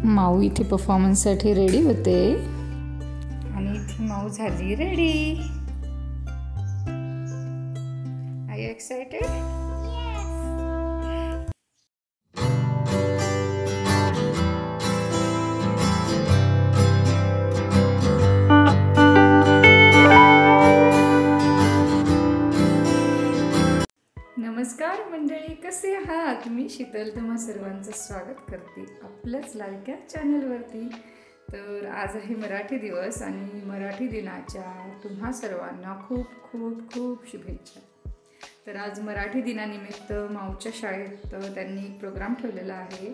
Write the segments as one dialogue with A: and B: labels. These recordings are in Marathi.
A: माऊ इथे परफॉर्मन्ससाठी रेडी होते आणि इथे माऊ झाली रेडी. R you excited? नमस्कार मंडळी, कसे आहात? मी शीतल तुम्हा सर्वांचं स्वागत करते आपल्याच लाडक्या चॅनलवरती. तर आज आहे मराठी दिवस आणि मराठी दिनाच्या तुम्हा सर्वांना खूप खूप खूप शुभेच्छा. तर आज मराठी दिनानिमित्त माऊच्या शाळेत त्यांनी एक प्रोग्राम ठेवलेला आहे.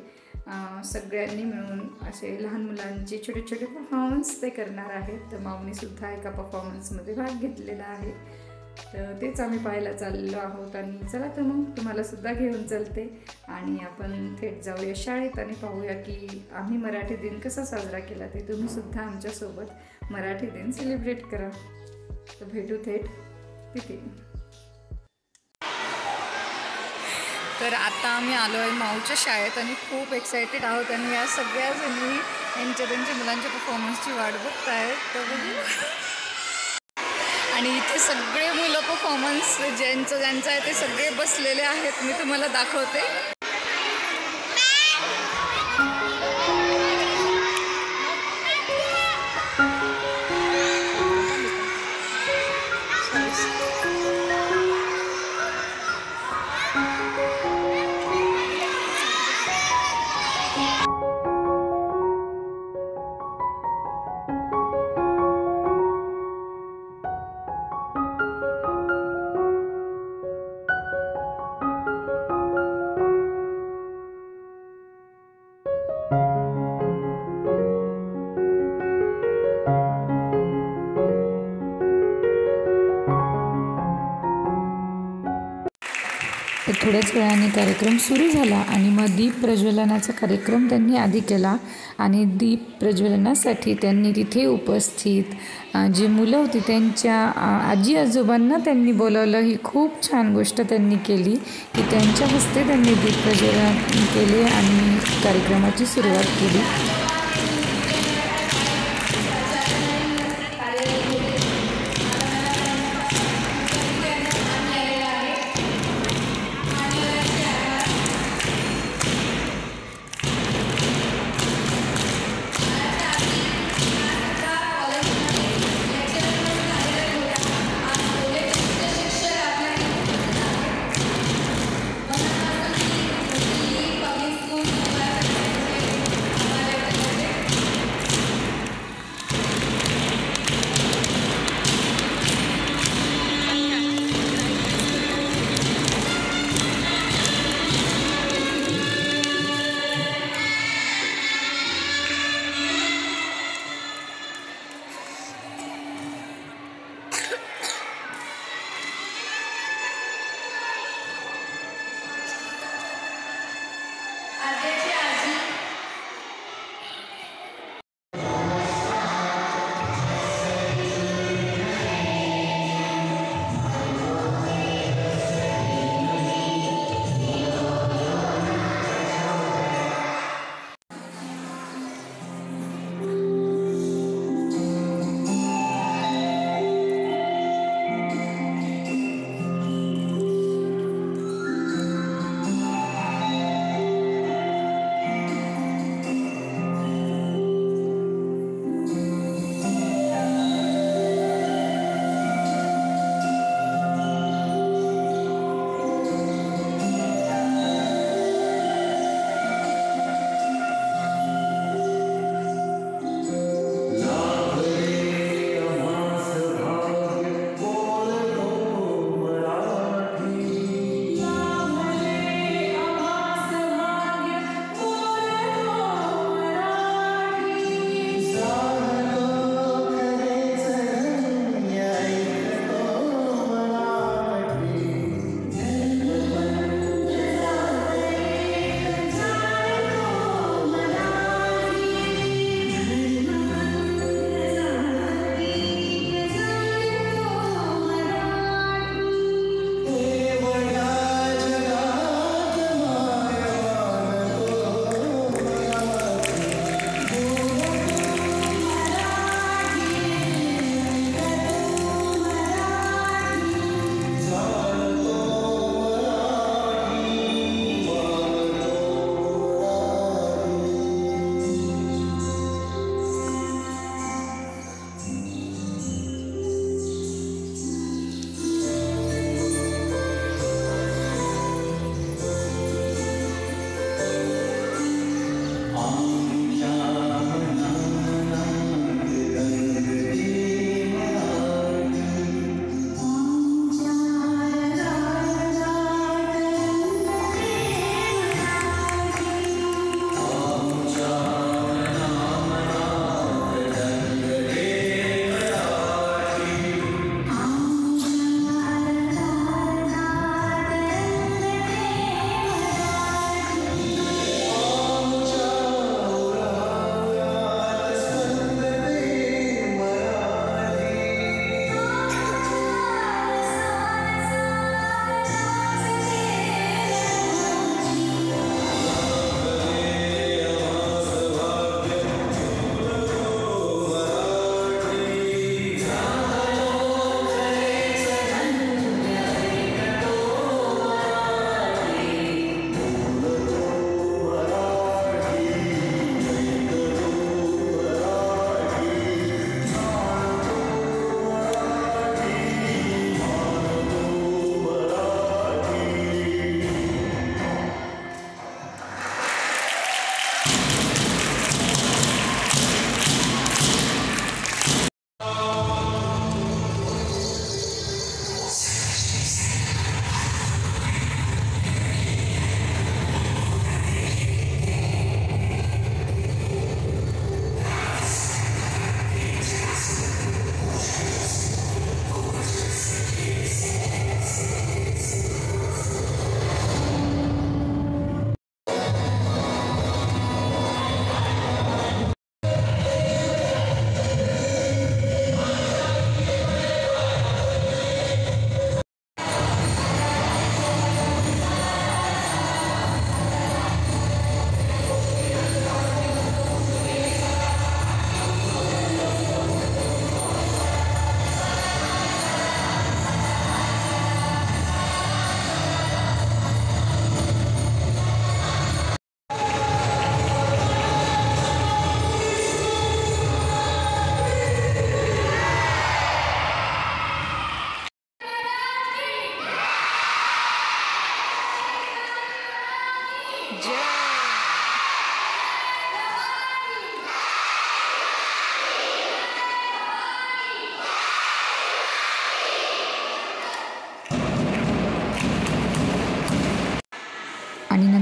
A: सगळ्यांनी मिळून असे लहान मुलांचे छोटे छोटे परफॉर्मन्स ते करणार आहेत. तर माऊनीसुद्धा एका परफॉर्मन्समध्ये भाग घेतलेला आहे. तर तेच आम्ही पाहायला चाललो आहोत आणि चला तर मग तुम्हाला सुद्धा घेऊन चलते आणि आपण थेट जाऊया शाळेत आणि पाहूया की आम्ही मराठी दिन कसा साजरा केला ते तुम्ही सुद्धा आमच्यासोबत मराठी दिन सेलिब्रेट करा. तर भेटू थेट तिथे. तर आता आम्ही आलो आहे माऊच्या शाळेत आणि खूप एक्सायटेड आहोत आणि या सगळ्या जणी त्यांच्या मुलांच्या परफॉर्मन्सची वाट बघत आहेत. तर बघू. आणि इथे सगळे मुलं परफॉर्मन्स ज्यांचं आहे ते सगळे बसलेले आहेत. मी तुम्हाला दाखवते. थोड्याच वेळाने कार्यक्रम सुरू झाला आणि मग दीप प्रज्वलनाचा कार्यक्रम त्यांनी आधी केला आणि दीप प्रज्वलनासाठी त्यांनी तिथे उपस्थित जी मुलं होती त्यांच्या आजी आजोबांना त्यांनी बोलावलं. ही खूप छान गोष्ट त्यांनी केली की त्यांच्या हस्ते त्यांनी दीप प्रज्वलन केले आणि कार्यक्रमाची सुरुवात केली.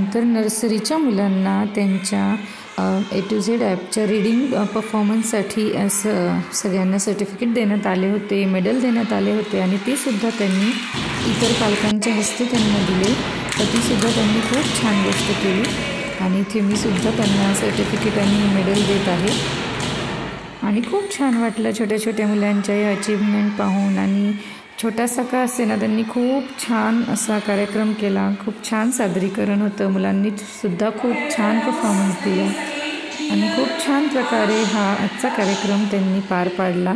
A: त्यानंतर नर्सरीच्या मुलांना त्यांच्या A to Z ॲपच्या रीडिंग परफॉर्मन्ससाठी सगळ्यांना सर्टिफिकेट देण्यात आले होते, मेडल देण्यात आले होते आणि ते सुद्धा त्यांनी इतर पालकांच्या हस्ते त्यांना दिले. तर तीसुद्धा त्यांनी खूप छान गोष्ट केली आणि इथे मी सुद्धा त्यांना सर्टिफिकेट आणि मेडल देत आहे. आणि खूप छान वाटलं छोट्या छोट्या मुलांच्या या अचीवमेंट पाहून. आणि छोटासा का असेना त्यांनी खूप छान असा कार्यक्रम केला. खूप छान सादरीकरण होतं. मुलांनी सुद्धा खूप छान परफॉर्मन्स दिला आणि खूप छान प्रकारे हा आजचा कार्यक्रम त्यांनी पार पाडला.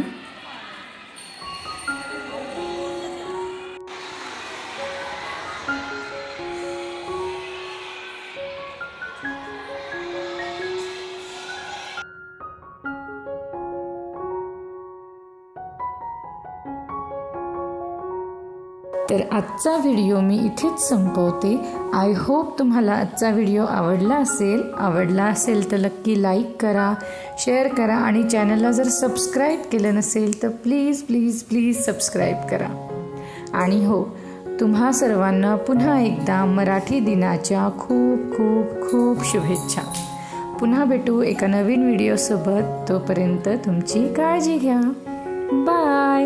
A: तर आजचा व्हिडिओ मी इथेच संपवते. आय होप तुम्हाला आजचा व्हिडिओ आवडला असेल तर नक्की लाईक करा, शेअर करा आणि चॅनलला जर सबस्क्राईब केलं नसेल तर प्लीज सबस्क्राईब करा. आणि हो, तुम्हा सर्वांना पुन्हा एकदा मराठी दिनाच्या खूप खूप खूप शुभेच्छा. पुन्हा भेटू एका नवीन व्हिडिओसोबत. तोपर्यंत तुमची काळजी घ्या. बाय.